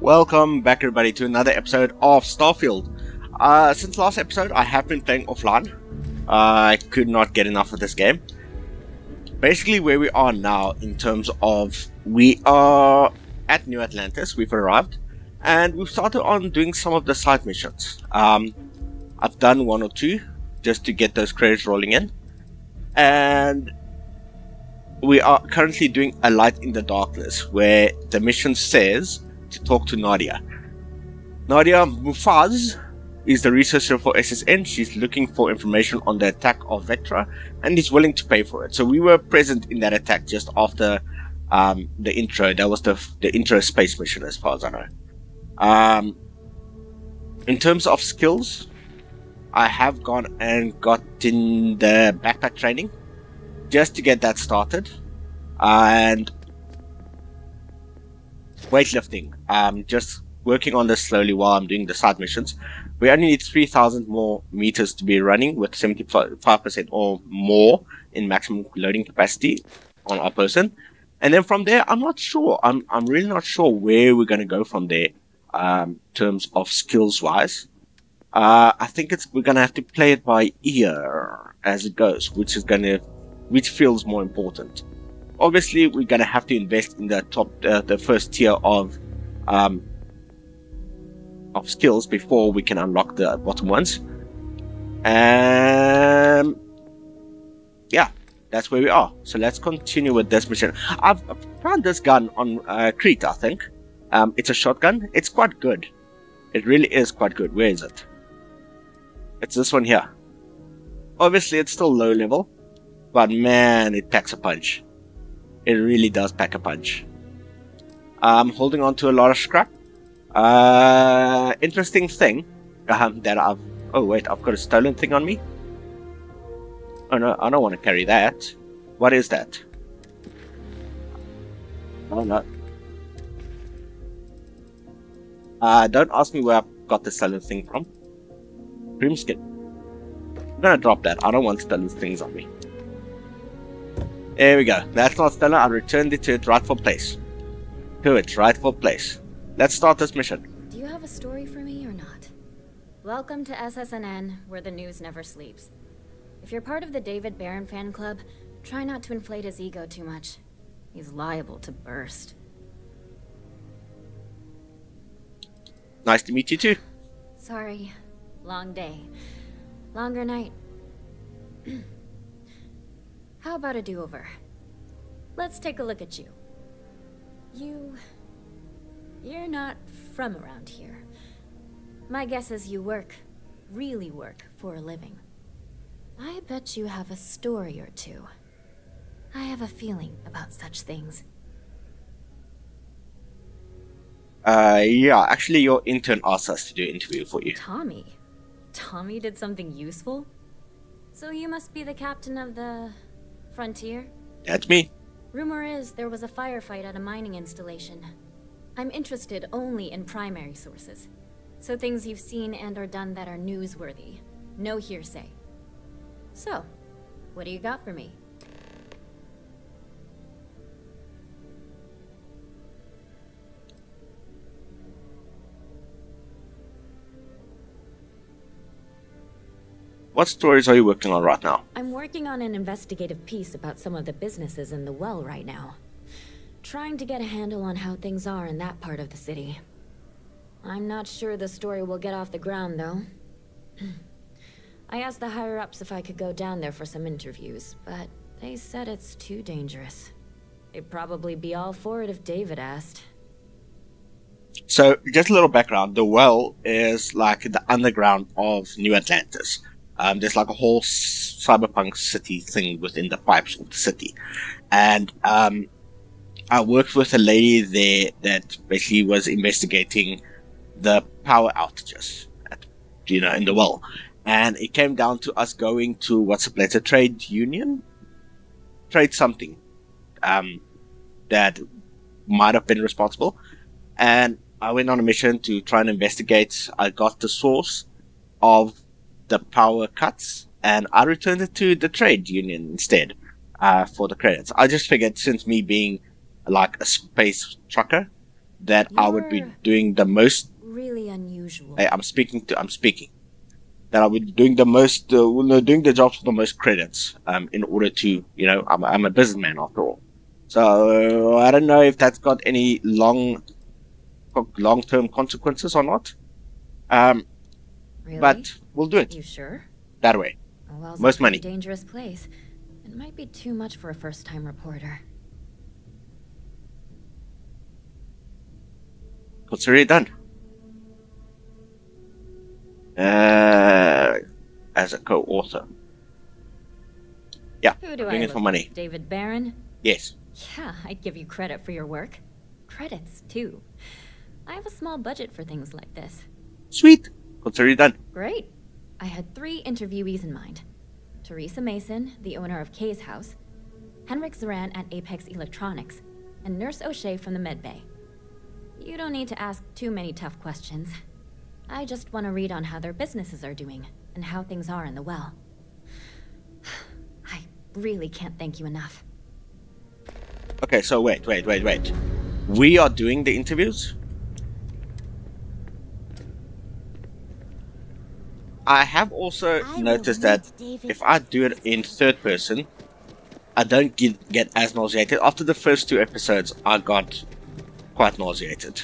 Welcome back everybody to another episode of Starfield. Since last episode I have been playing offline. I could not get enough of this game. Basically where we are now in terms of we are at New Atlantis, we've arrived and we've started on doing some of the side missions. I've done one or two just to get those credits rolling in, and we are currently doing a light in the darkness where the mission says to talk to Nadia. Nadia Mufaz is the researcher for SSN. She's looking for information on the attack of Vectra and is willing to pay for it. So we were present in that attack just after the intro. That was the intro space mission as far as I know. In terms of skills, I have gone and gotten the backpack training just to get that started, and weightlifting. Just working on this slowly while I'm doing the side missions. We only need 3,000 more meters to be running with 75% or more in maximum loading capacity on our person. And then from there, I'm not sure. I'm really not sure where we're going to go from there, in terms of skills wise. I think we're going to have to play it by ear as it goes, which feels more important. Obviously, we're going to have to invest in the first tier of skills before we can unlock the bottom ones. And yeah, that's where we are. So let's continue with this mission. I've found this gun on Crete, I think. It's a shotgun. It's quite good. It really is quite good. Where is it? It's this one here. Obviously, it's still low level, but man, it packs a punch. It really does pack a punch. I'm holding on to a lot of scrap. Interesting thing that oh wait, I've got a stolen thing on me. Oh no, I don't want to carry that. What is that? Oh no. Don't ask me where I got the stolen thing from. Cream skin. I'm gonna drop that. I don't want stolen things on me. There we go. That's not stolen. I returned it to its rightful place. To its rightful place. Let's start this mission. Do you have a story for me or not? Welcome to SSNN, where the news never sleeps. If you're part of the David Barron fan club, try not to inflate his ego too much. He's liable to burst. Nice to meet you too. Sorry. Long day. Longer night. How about a do-over? Let's take a look at you. You're not from around here. My guess is you really work for a living. I bet you have a story or two. I have a feeling about such things. Yeah, actually your intern asked us to do an interview for you. Tommy? Tommy did something useful? So you must be the captain of the Frontier? That's me. Rumor is there was a firefight at a mining installation. I'm interested only in primary sources. So things you've seen and or done that are newsworthy. No hearsay. So, what do you got for me? What stories are you working on right now? I'm working on an investigative piece about some of the businesses in the well right now. Trying to get a handle on how things are in that part of the city. I'm not sure the story will get off the ground, though. I asked the higher-ups if I could go down there for some interviews, but they said it's too dangerous. They'd probably be all for it if David asked. So, just a little background. The well is like the underground of New Atlantis. There's like a whole cyberpunk city thing within the pipes of the city. And I worked with a lady there that basically was investigating the power outages in the well. And it came down to us going to, what's the place, a trade union? Trade something. That might have been responsible. And I went on a mission to try and investigate. I got the source of the power cuts, and I returned it to the trade union instead, for the credits. I just figured, since me being like a space trucker, that I would be doing the most. Really unusual. Hey, I'm speaking. That I would be doing the most, doing the jobs for the most credits. In order to, I'm a businessman after all. So I don't know if that's got any long-term consequences or not. Really? But we'll do it. You sure? That way. Well, Most money. Dangerous place. It might be too much for a first-time reporter. Consider it done. As a co-author. Yeah, Who do doing I it for look money. like? David Barron? Yes. Yeah, I'd give you credit for your work. Credits, too. I have a small budget for things like this. Sweet. Consider it done. Great. I had 3 interviewees in mind. Teresa Mason, the owner of Kay's house, Henrik Zoran at Apex Electronics, and Nurse O'Shea from the medbay. You don't need to ask too many tough questions. I just want to read on how their businesses are doing, and how things are in the well. I really can't thank you enough. Okay, so wait. We are doing the interviews? I have also noticed that if I do it in third person, I don't get as nauseated. After the first 2 episodes, I got quite nauseated.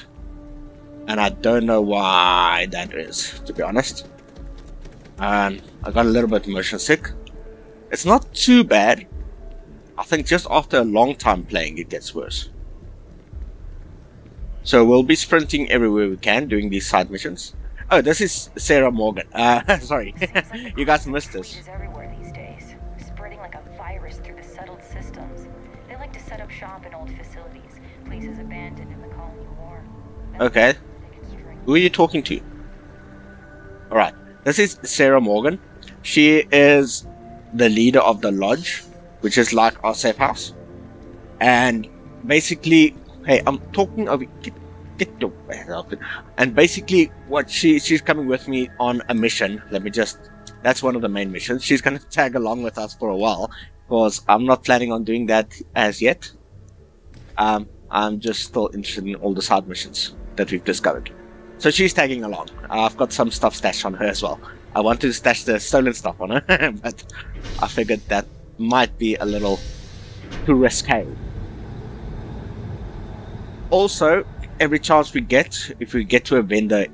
And I don't know why that is, to be honest. I got a little bit motion sick. It's not too bad. I think just after a long time playing, it gets worse. So we'll be sprinting everywhere we can, doing these side missions. Oh, this is Sarah Morgan. Sorry, you guys missed this. Everywhere these days, spreading like a virus through the settled systems. They like to set up shop in old facilities, places abandoned in the colony war. Okay, who are you talking to? All right, this is Sarah Morgan. She is the leader of the lodge, which is like our safe house. And basically, hey, I'm talking of. Get your head out. And basically, what she's coming with me on a mission. That's one of the main missions. She's gonna tag along with us for a while, because I'm not planning on doing that as yet. I'm just still interested in all the side missions that we've discovered. So she's tagging along. I've got some stuff stashed on her as well. I wanted to stash the stolen stuff on her, but I figured that might be a little too risque. Also, every chance we get, if we get to a vendor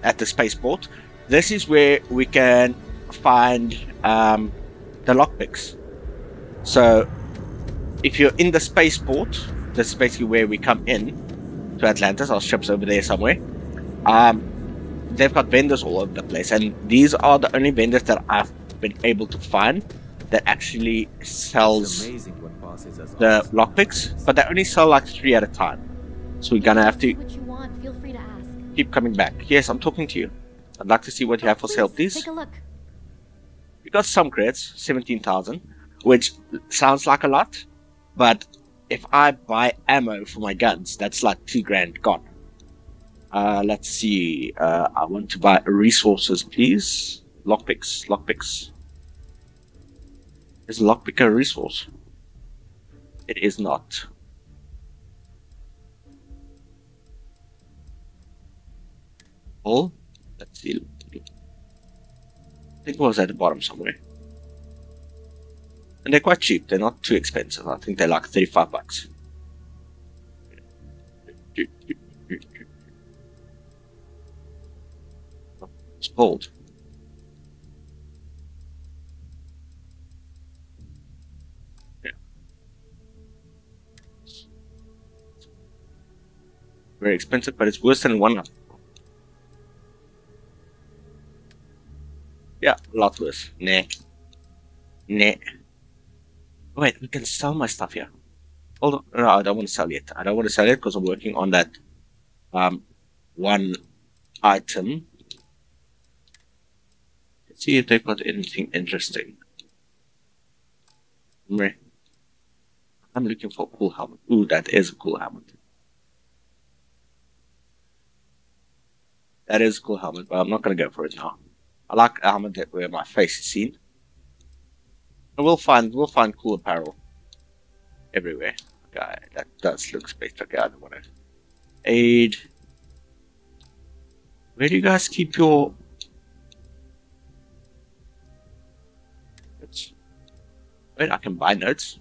at the spaceport, this is where we can find the lockpicks. So if you're in the spaceport, that's basically where we come in to Atlantis. Our ship's over there somewhere. They've got vendors all over the place, and these are the only vendors that I've been able to find that actually sells the lockpicks, but they only sell like 3 at a time. So we're gonna have to what you want. Feel free to ask. keep coming back. Yes, I'm talking to you. I'd like to see what you have for sale, please. Take a look. We got some credits, 17,000, which sounds like a lot, but if I buy ammo for my guns, that's like 2 grand gone. Let's see. I want to buy resources, please. Lockpicks. Is lockpick a resource? It is not. Oh, let's see. I think it was at the bottom somewhere. And they're quite cheap. They're not too expensive. I think they're like 35 bucks. It's cold. Yeah. Very expensive, but it's worse than one up. Yeah, a lot worse. Nah. Wait, we can sell my stuff here. Hold on. No, I don't want to sell it. I don't want to sell it because I'm working on that one item. Let's see if they've got anything interesting. I'm looking for a cool helmet. Ooh, that is a cool helmet. That is a cool helmet, but I'm not going to go for it now. I like a helmet where my face is seen. And we'll find cool apparel everywhere. Okay, that does look spectacular. I don't want to Aid. Where do you guys keep your... Wait, I can buy notes.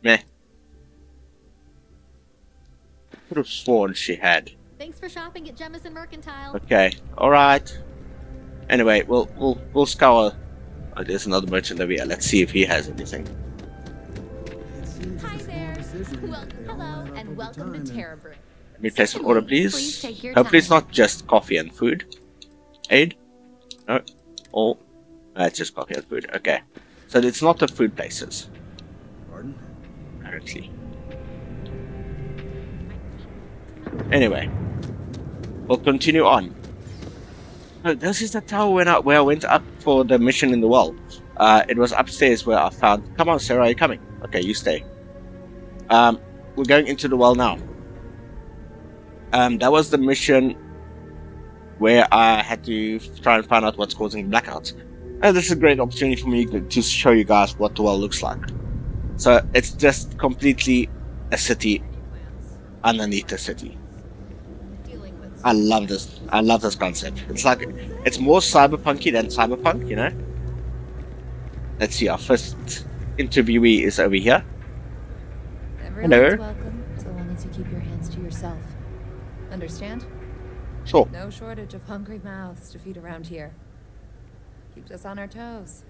Meh. Could have sworn she had. Thanks for shopping at Jemison Mercantile. Okay, alright. Anyway, we'll scour. Oh, there's another merchant over here. Let's see if he has anything. Hi there. Well, hello, and welcome to Terrabrew. Let me place an order, please. Please take your Hopefully it's time. not just coffee and food. Aid? No. Oh. It's just coffee and food. Okay. So it's not the food places. Pardon? Apparently. Anyway. We'll continue on. Oh, this is the tower where I went up for the mission in the well. It was upstairs where I found... Come on, Sarah, are you coming? Okay, you stay. We're going into the well now. That was the mission where I had to try and find out what's causing the blackouts. And this is a great opportunity for me to show you guys what the well looks like. So it's just completely a city underneath the city. I love this. I love this concept. It's like, it's more cyberpunky than cyberpunk, you know? Let's see, our first interviewee is over here. Everyone's welcome, so long as you keep your hands to yourself. Understand? Sure. No shortage of hungry mouths to feed around here. Keeps us on our toes.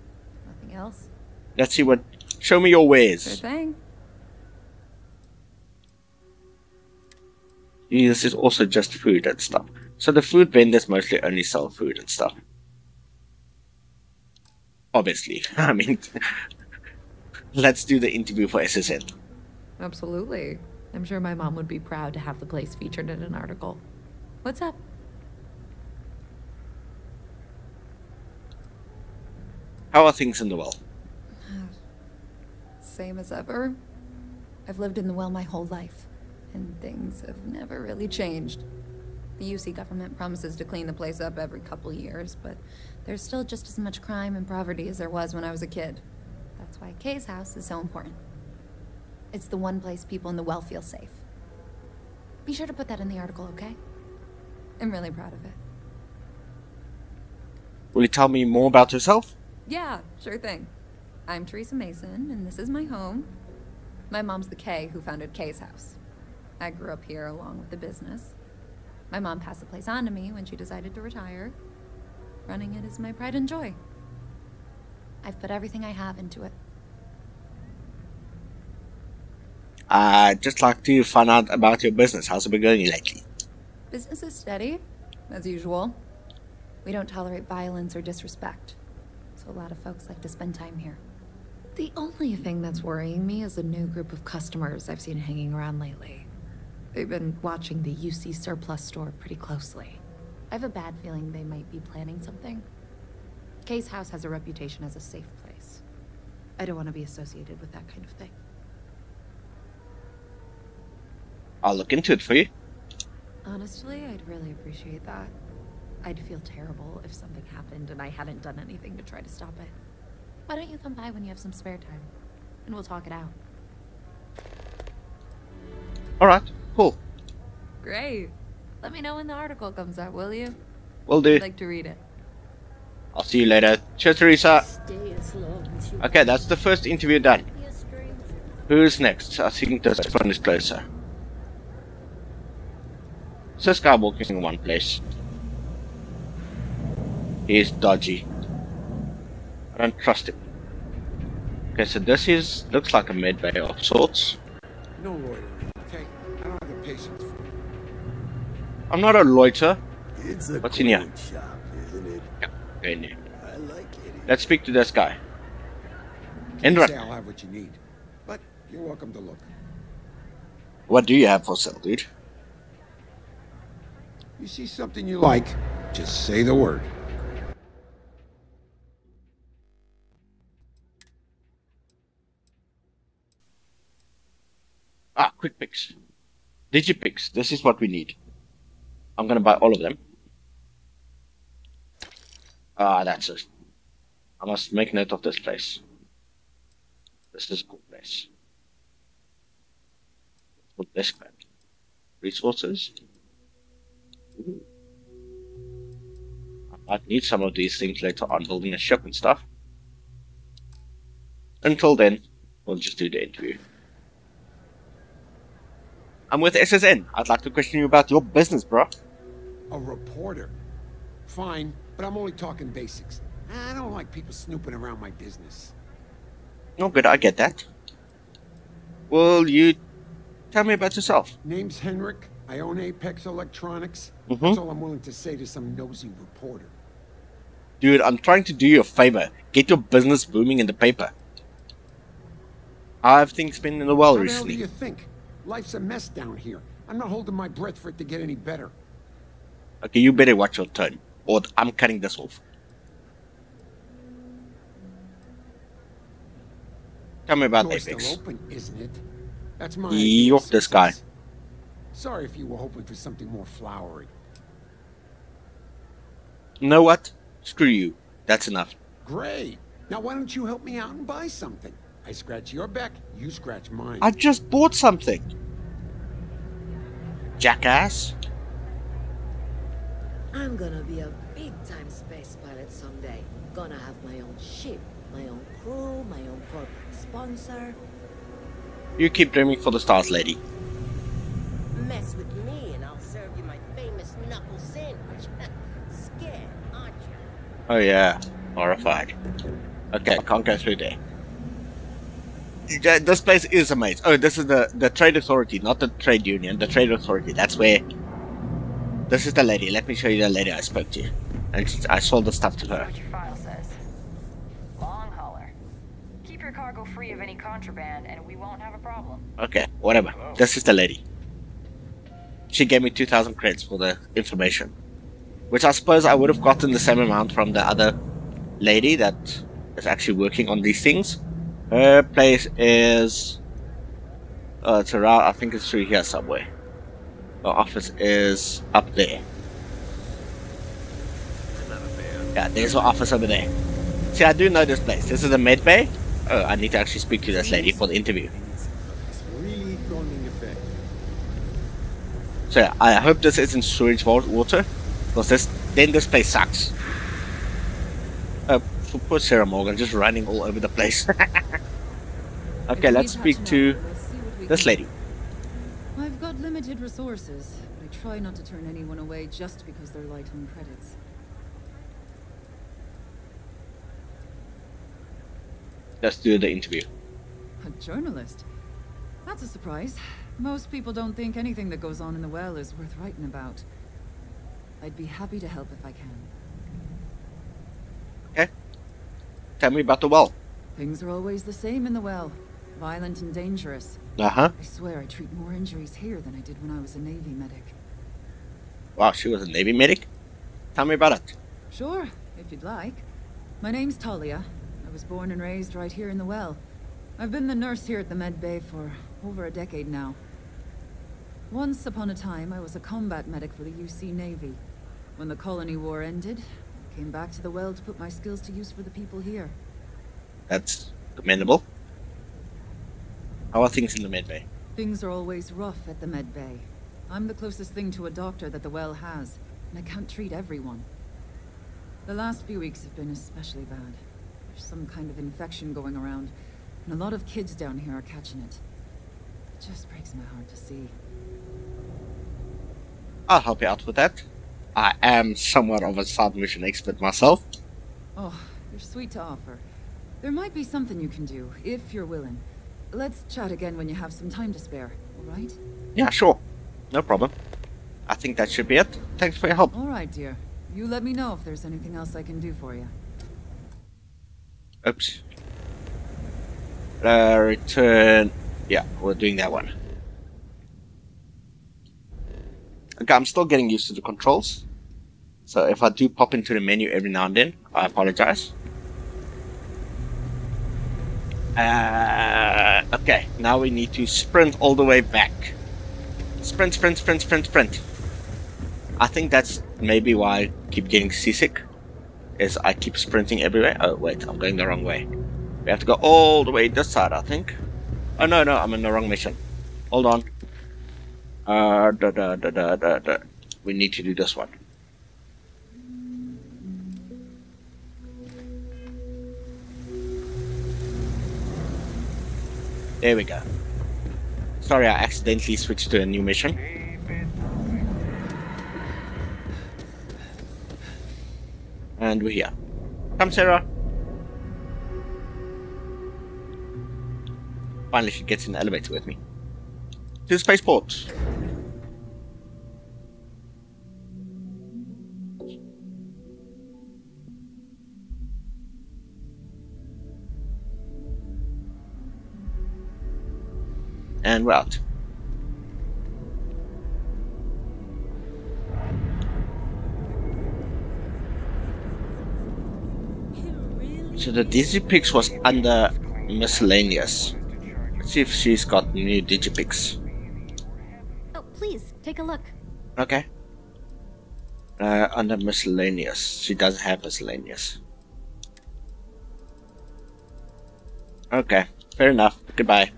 Nothing else? Let's see what... Show me your wares. Sure thing. This is also just food and stuff. So the food vendors mostly only sell food and stuff. Obviously. I mean... Let's do the interview for SSN. Absolutely. I'm sure my mom would be proud to have the place featured in an article. What's up? How are things in the well? Same as ever. I've lived in the well my whole life, and things have never really changed. The UC government promises to clean the place up every couple years, but there's still just as much crime and poverty as there was when I was a kid. That's why Kay's house is so important. It's the one place people in the well feel safe. Be sure to put that in the article, okay? I'm really proud of it. Will you tell me more about yourself? Yeah, sure thing. I'm Teresa Mason, and this is my home. My mom's the Kay who founded Kay's house. I grew up here along with the business. My mom passed the place on to me when she decided to retire. Running it is my pride and joy. I've put everything I have into it. I'd just like to find out about your business. How's it been going lately? Business is steady, as usual. We don't tolerate violence or disrespect, so a lot of folks like to spend time here. The only thing that's worrying me is a new group of customers I've seen hanging around lately. They've been watching the UC surplus store pretty closely. I have a bad feeling they might be planning something. Kay's house has a reputation as a safe place. I don't want to be associated with that kind of thing. I'll look into it for you. Honestly, I'd really appreciate that. I'd feel terrible if something happened and I hadn't done anything to try to stop it. Why don't you come by when you have some spare time? And we'll talk it out. Alright, cool. Great. Let me know when the article comes out, will you? Will do. I'd like to read it. I'll see you later. Cheers, Teresa. Okay, that's the first interview done. Who's next? I think this one is closer. It's this guy walking in one place. He's dodgy. I don't trust him. Okay, so this is looks like a med bay of sorts. No loitering, okay? I don't have the patience for it. I'm not a loiter. It's a What's in here? coin shop, isn't it? Yeah, go in here. I like it. Let's speak to this guy. Say Indra, I'll have what you need, but you're welcome to look. what do you have for sale, dude? You see something you like, just say the word. Ah, quick picks. Digipicks. This is what we need. I'm gonna buy all of them. Ah, that's it. I must make note of this place. This is a good place. Put this back. Resources. Ooh. I might need some of these things later on, building a ship and stuff. Until then, we'll just do the interview. I'm with SSN. I'd like to question you about your business, bro. A reporter? Fine, but I'm only talking basics. I don't like people snooping around my business. Oh, good, I get that. Will you tell me about yourself? Name's Henrik. I own Apex Electronics. Mm-hmm. That's all I'm willing to say to some nosy reporter. Dude, I'm trying to do you a favor. Get your business booming in the paper. How have things been in the world How the hell do recently? you think? Life's a mess down here. I'm not holding my breath for it to get any better. Okay, you better watch your tone, or I'm cutting this off. Tell me about Door's Apex. still open, isn't it? That's my Yup, this guy. Sorry if you were hoping for something more flowery. You know what? Screw you. That's enough. Great. Now why don't you help me out and buy something? I scratch your back, you scratch mine. I just bought something. Jackass. I'm gonna be a big-time space pilot someday. Gonna have my own ship, my own crew, my own corporate sponsor. You keep dreaming for the stars, lady. Mess with me and I'll serve you my famous knuckle sandwich. Scared, aren't you? Oh yeah, horrified. Okay, I can't go through there. Yeah, this place is amazing. Oh, this is the trade authority, not the trade union. The trade authority. That's where. This is the lady. Let me show you the lady I spoke to, and I sold the stuff to her. What your file says. Long hauler. Keep your cargo free of any contraband, and we won't have a problem. Okay, whatever. This is the lady. She gave me 2,000 credits for the information, which I suppose I would have gotten the same amount from the other lady that is actually working on these things. Her place is... it's around, I think it's through here somewhere. Her office is up there. Yeah, there's her office over there. See, I do know this place. This is the med bay. Oh, I need to actually speak to this lady for the interview. It's really calming effect. So yeah, I hope this isn't sewage water, because then this place sucks. Poor Sarah Morgan, just running all over the place. Okay, let's speak to this lady. I've got limited resources, but I try not to turn anyone away just because they're light on credits. Let's do the interview. A journalist? That's a surprise. Most people don't think anything that goes on in the well is worth writing about. I'd be happy to help if I can. Okay. Tell me about the well. Things are always the same in the well. Violent and dangerous. Uh-huh. I swear I treat more injuries here than I did when I was a Navy medic. Wow, she was a Navy medic? Tell me about it. Sure, if you'd like. My name's Talia. I was born and raised right here in the well. I've been the nurse here at the med bay for over a decade now. Once upon a time, I was a combat medic for the UC Navy. When the colony war ended, I came back to the well to put my skills to use for the people here. That's commendable. How are things in the med bay? Things are always rough at the med bay. I'm the closest thing to a doctor that the well has, and I can't treat everyone. The last few weeks have been especially bad. There's some kind of infection going around, and a lot of kids down here are catching it. It just breaks my heart to see. I'll help you out with that. I am somewhat of a submission expert myself. Oh, you're sweet to offer. There might be something you can do, if you're willing. Let's chat again when you have some time to spare, alright? Yeah, sure. No problem. I think that should be it. Thanks for your help. Alright, dear. You let me know if there's anything else I can do for you. Oops. Return. Yeah, we're doing that one. Okay, I'm still getting used to the controls. So if I do pop into the menu every now and then, I apologize. Okay, now we need to sprint all the way back. Sprint, sprint, sprint, sprint, sprint. I think that's maybe why I keep getting seasick. Is I keep sprinting everywhere. Oh wait, I'm going the wrong way. We have to go all the way this side, I think. Oh no, I'm in the wrong mission. Hold on. We need to do this one. There we go. Sorry, I accidentally switched to a new mission. And we're here. Come, Sarah. Finally, she gets in the elevator with me. To the spaceport. And we're out. So the digipix was under miscellaneous. Let's see if she's got new digipix. Oh, please, take a look. Okay. Under miscellaneous. She doesn't have miscellaneous. Okay, fair enough. Goodbye.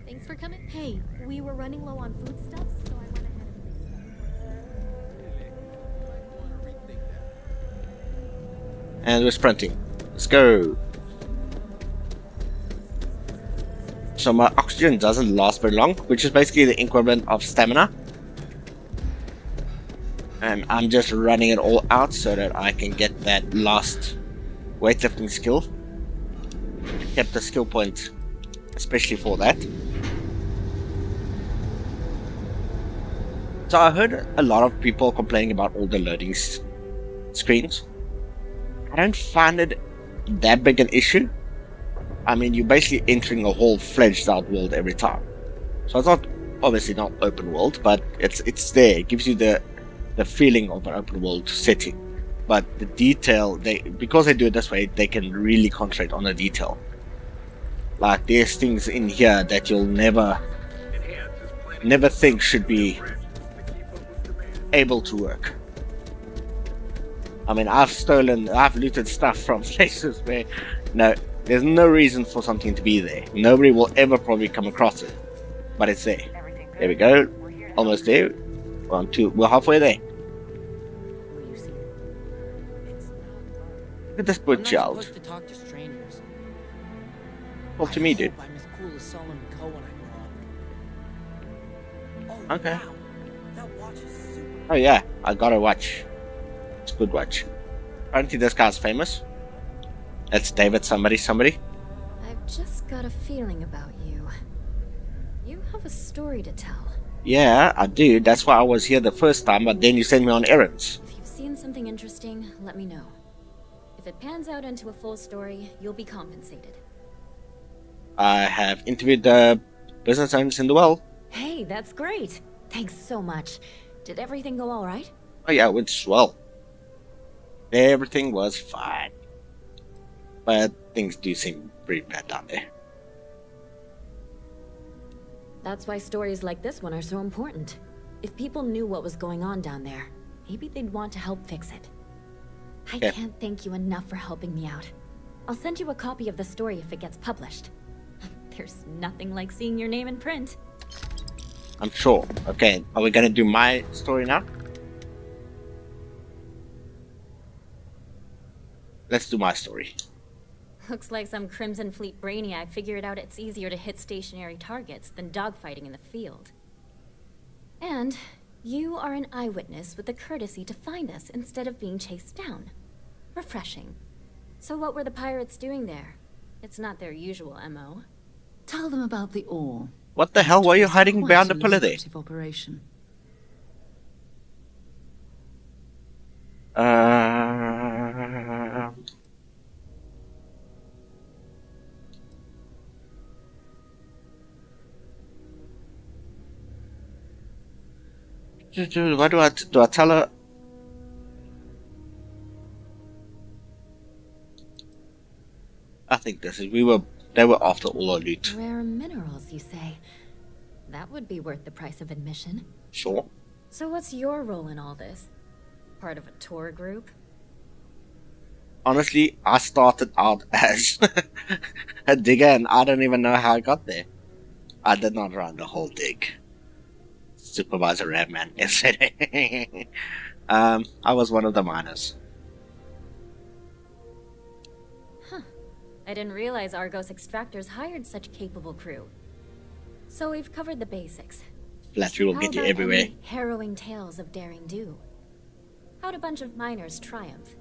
Thanks for coming. Hey, we were running low on foodstuffs, so I went ahead and... And we're sprinting. Let's go. So my oxygen doesn't last very long, which is basically the equivalent of stamina. And I'm just running it all out so that I can get that last weightlifting skill. Kept the skill point especially for that. So I heard a lot of people complaining about all the loading screens. I don't find it that big an issue. I mean, you're basically entering a whole fledged out world every time. So it's not, obviously not open world, but it's there. It gives you the feeling of an open world setting. But the detail, because they do it this way, they can really concentrate on the detail. Like there's things in here that you'll never think should be able to work. I mean, I've looted stuff from places where, there's no reason for something to be there. Nobody will ever probably come across it, but it's there. There we go. Almost there. We're halfway there. Look at this poor child. Talk to me, dude. Okay. Oh yeah, I got a watch. It's a good watch. Apparently this guy's famous. That's David somebody. I've just got a feeling about you. You have a story to tell. Yeah, I do. That's why I was here the first time, but then you sent me on errands. If you've seen something interesting, let me know. If it pans out into a full story, you'll be compensated. I have interviewed the business owners in the well. Hey, that's great. Thanks so much. Did everything go all right? Oh yeah, it went swell. Everything was fine. But things do seem pretty bad down there. That's why stories like this one are so important. If people knew what was going on down there, maybe they'd want to help fix it. I can't thank you enough for helping me out. I'll send you a copy of the story if it gets published. There's nothing like seeing your name in print. I'm sure. Okay, are we gonna do my story now? Let's do my story. Looks like some Crimson Fleet brainiac figured out it's easier to hit stationary targets than dogfighting in the field. And you are an eyewitness with the courtesy to find us instead of being chased down. Refreshing. So what were the pirates doing there? It's not their usual MO. Tell them about the ore. What the hell were you hiding behind the pillar there? Operation. What do I tell her? I think this is they were after all our loot. Rare minerals, you say? That would be worth the price of admission. Sure. So what's your role in all this? Part of a tour group? Honestly, I started out as a digger and I don't even know how I got there. I did not run the whole dig. Supervisor Ramman yesterday. I was one of the miners. Huh. I didn't realize Argos Extractors hired such capable crew. So we've covered the basics. Flattery will How get you about everywhere. any harrowing tales of daring do? How'd a bunch of miners triumph?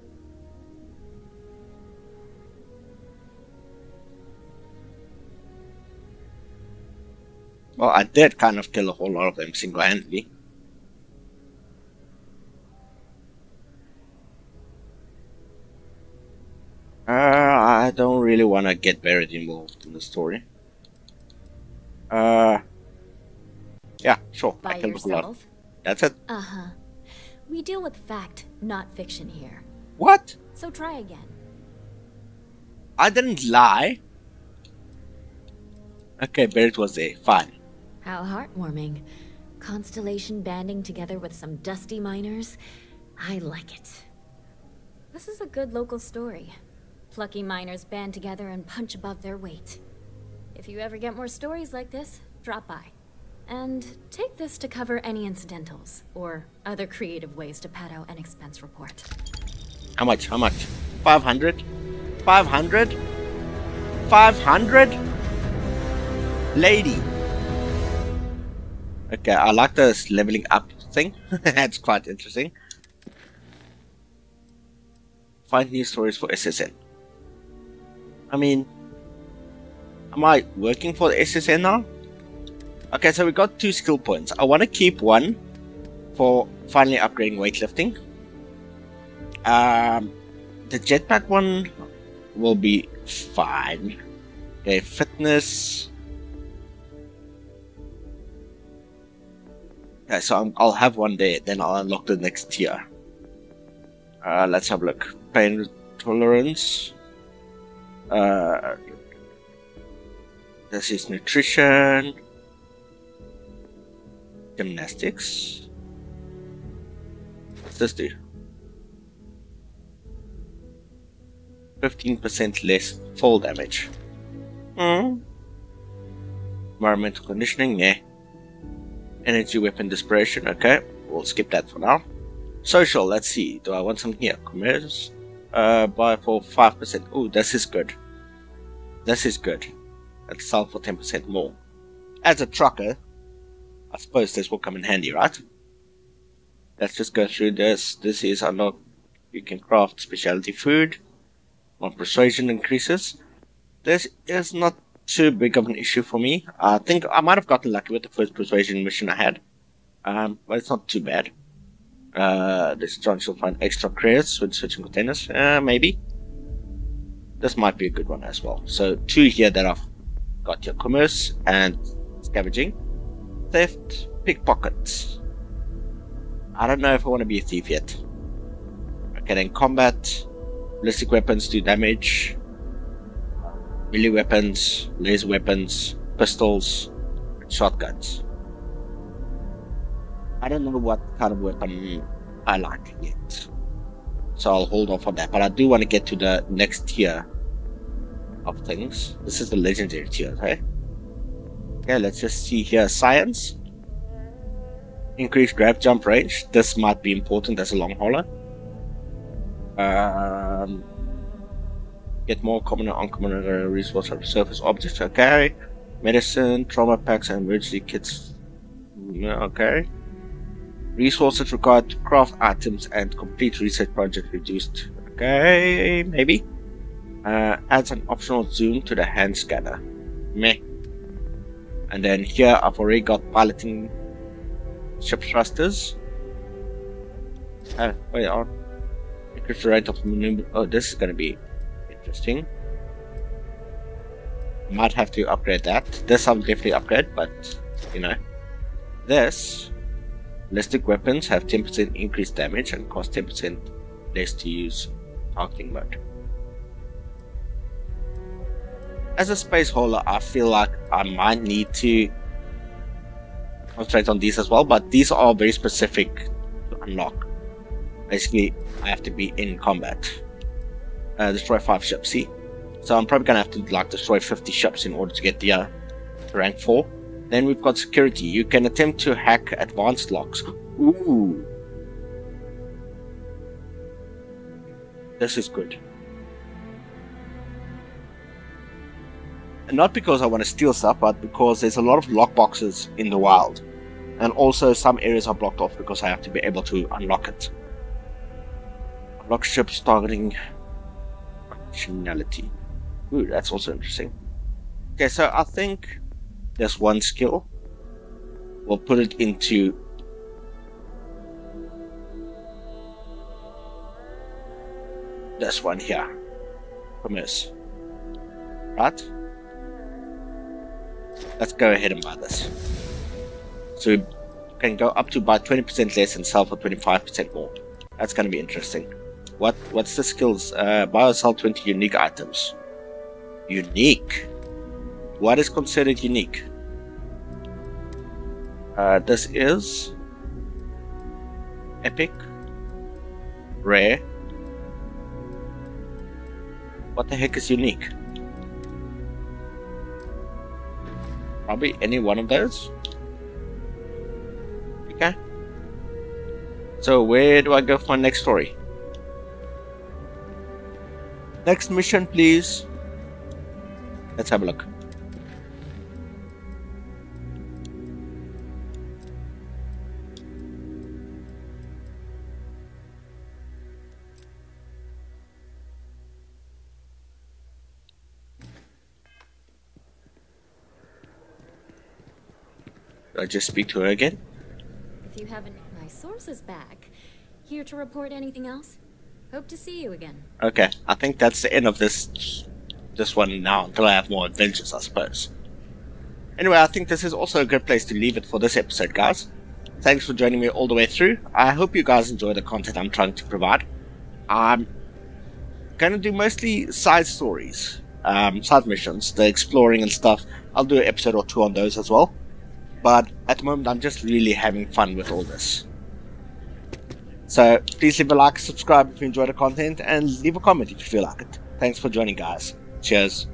Well, I did kind of kill a whole lot of them single-handedly. I don't really want to get buried involved in the story. Yeah, sure. By I killed a whole lot. yourself? That's it. Uh-huh. We deal with fact, not fiction here. What? So try again. I didn't lie. Okay, Barrett was there. Fine. How heartwarming. Constellation banding together with some dusty miners. I like it. This is a good local story. Plucky miners band together and punch above their weight. If you ever get more stories like this, drop by. And take this to cover any incidentals, or other creative ways to pad out an expense report. How much? How much? 500? 500? 500? Lady. Okay, I like this leveling up thing. That's quite interesting. Find new stories for SSN. I mean, am I working for the SSN now? Okay, so we got 2 skill points. I want to keep one for finally upgrading weightlifting. The jetpack one will be fine. Okay, fitness. Okay, so I'll have one there, then I'll unlock the next tier. Let's have a look. Pain tolerance. This is nutrition. Gymnastics. What's this do? 15% less fall damage. Environmental conditioning, yeah. Energy weapon desperation, okay. We'll skip that for now. Social, let's see. Do I want something here? Commerce. Buy for 5%. Oh, this is good. This is good. Let's sell for 10% more. As a trucker, I suppose this will come in handy, right? Let's just go through this. This is unlock. You can craft specialty food. My persuasion increases. This is not too big of an issue for me. I think I might have gotten lucky with the first persuasion mission I had. But it's not too bad. This chance you'll find extra credits when switching containers. Maybe. This might be a good one as well. So 2 here that I've got here. Commerce and scavenging. Theft, pickpockets. I don't know if I want to be a thief yet. Okay, then combat. Ballistic weapons do damage. Melee weapons, laser weapons, pistols, and shotguns. I don't know what kind of weapon I like yet. So I'll hold off on that. But I do want to get to the next tier of things. This is the legendary tier, okay? Okay, let's just see here. Science. Increased grab jump range. This might be important as a long hauler. Get more common and uncommon resource of surface objects. Okay. Medicine, trauma packs, and emergency kits. Okay. Resources required to craft items and complete research project reduced. Okay, maybe. Adds an optional zoom to the hand scanner. Meh. And then here I've already got piloting ship thrusters. Wait on. Increase the rate of maneuver. Oh, this is gonna be interesting. Might have to upgrade that. This I'll definitely upgrade, but you know. This ballistic weapons have 10% increased damage and cost 10% less to use targeting mode. As a space hauler, I feel like I might need to concentrate on these as well, but these are very specific to unlock. Basically, I have to be in combat. Destroy 5 ships, see? So I'm probably gonna have to like destroy 50 ships in order to get the rank 4. Then we've got security. You can attempt to hack advanced locks. Ooh. This is good. And not because I want to steal stuff, but because there's a lot of lockboxes in the wild. And also some areas are blocked off because I have to be able to unlock it. Unlock ships targeting functionality. Ooh, that's also interesting. Okay, so I think there's one skill. We'll put it into this one here. Commerce. Right? Let's go ahead and buy this. So we can go up to buy 20% less and sell for 25% more. That's going to be interesting. What's the skills? Buy or sell 20 unique items. Unique? What is considered unique? This is epic, rare. What the heck is unique? Probably any one of those. Okay. So where do I go for my next story? Next mission, please. Let's have a look. Do I just speak to her again? If you haven't, my source is back. Here to report anything else? Hope to see you again. Okay, I think that's the end of this one now until I have more adventures, I suppose. Anyway, I think this is also a good place to leave it for this episode, guys. Thanks for joining me all the way through. I hope you guys enjoy the content I'm trying to provide. I'm gonna do mostly side stories, side missions, the exploring and stuff. I'll do an episode or two on those as well. But at the moment, I'm just really having fun with all this. So please leave a like, subscribe if you enjoy the content, and leave a comment if you feel like it. Thanks for joining, guys. Cheers.